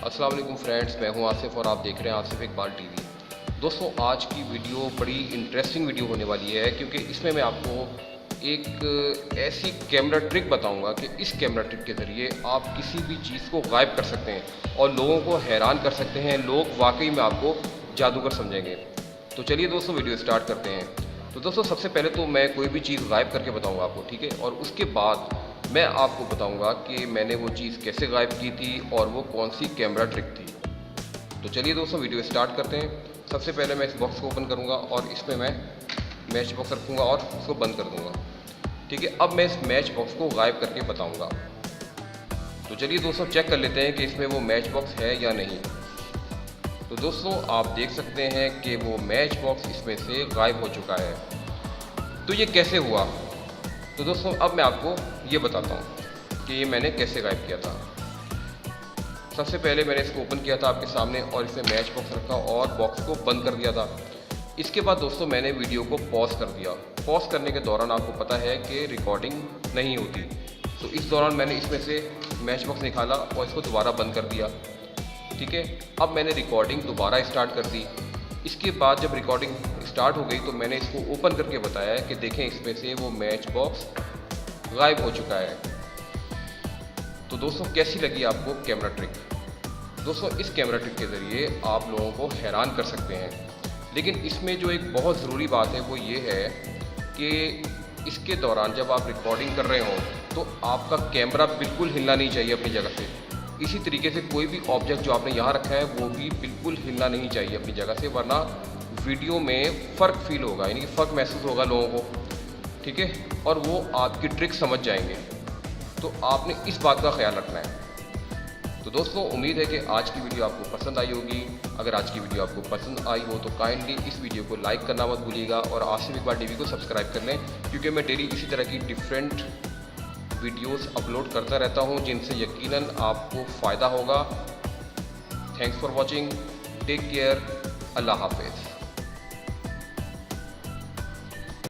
अस्सलाम वालेकुम फ्रेंड्स, मैं हूं आसिफ और आप देख रहे हैं आसिफ इकबाल टीवी। दोस्तों, आज की वीडियो बड़ी इंटरेस्टिंग वीडियो होने वाली है क्योंकि इसमें मैं आपको एक ऐसी कैमरा ट्रिक बताऊंगा कि इस कैमरा ट्रिक के ज़रिए आप किसी भी चीज़ को गायब कर सकते हैं और लोगों को हैरान कर सकते हैं। लोग वाकई में आपको जादूगर समझेंगे। तो चलिए दोस्तों, वीडियो स्टार्ट करते हैं। तो दोस्तों, सबसे पहले तो मैं कोई भी चीज़ गायब करके बताऊंगा आपको, ठीक है, और उसके बाद मैं आपको बताऊंगा कि मैंने वो चीज़ कैसे गायब की थी और वो कौन सी कैमरा ट्रिक थी। तो चलिए दोस्तों, वीडियो स्टार्ट करते हैं। सबसे पहले मैं इस बॉक्स को ओपन करूंगा और इसमें मैं मैच बॉक्स रखूंगा और उसको बंद कर दूंगा, ठीक है। अब मैं इस मैच बॉक्स को गायब करके बताऊंगा। तो चलिए दोस्तों, चेक कर लेते हैं कि इसमें वो मैच बॉक्स है या नहीं। तो दोस्तों, आप देख सकते हैं कि वो मैच बॉक्स इसमें से गायब हो चुका है। तो ये कैसे हुआ? तो दोस्तों, अब मैं आपको ये बताता हूँ कि ये मैंने कैसे गायब किया था। सबसे पहले मैंने इसको ओपन किया था आपके सामने और इसमें मैच बॉक्स रखा और बॉक्स को बंद कर दिया था। इसके बाद दोस्तों, मैंने वीडियो को पॉज कर दिया। पॉज करने के दौरान आपको पता है कि रिकॉर्डिंग नहीं होती, तो इस दौरान मैंने इसमें से मैच बॉक्स निकाला और इसको दोबारा बंद कर दिया, ठीक है। अब मैंने रिकॉर्डिंग दोबारा स्टार्ट कर दी। इसके बाद जब रिकॉर्डिंग स्टार्ट हो गई तो मैंने इसको ओपन करके बताया कि देखें, इसमें से वो मैच बॉक्स गायब हो चुका है। तो दोस्तों, कैसी लगी आपको कैमरा ट्रिक? दोस्तों, इस कैमरा ट्रिक के ज़रिए आप लोगों को हैरान कर सकते हैं, लेकिन इसमें जो एक बहुत ज़रूरी बात है वो ये है कि इसके दौरान जब आप रिकॉर्डिंग कर रहे हो तो आपका कैमरा बिल्कुल हिलना नहीं चाहिए अपनी जगह से। इसी तरीके से कोई भी ऑब्जेक्ट जो आपने यहाँ रखा है वो भी बिल्कुल हिलना नहीं चाहिए अपनी जगह से, वरना वीडियो में फ़र्क फील होगा, यानी कि फ़र्क महसूस होगा लोगों को, ठीक है, और वो आपकी ट्रिक समझ जाएंगे। तो आपने इस बात का ख्याल रखना है। तो दोस्तों, उम्मीद है कि आज की वीडियो आपको पसंद आई होगी। अगर आज की वीडियो आपको पसंद आई हो तो काइंडली इस वीडियो को लाइक करना मत भूलिएगा और आसिफ इकबाल टीवी को सब्सक्राइब कर लें, क्योंकि मैं डेली इसी तरह की डिफरेंट वीडियोस अपलोड करता रहता हूं जिनसे यकीनन आपको फ़ायदा होगा। Thanks for watching, take care, अल्लाह हाफिज़।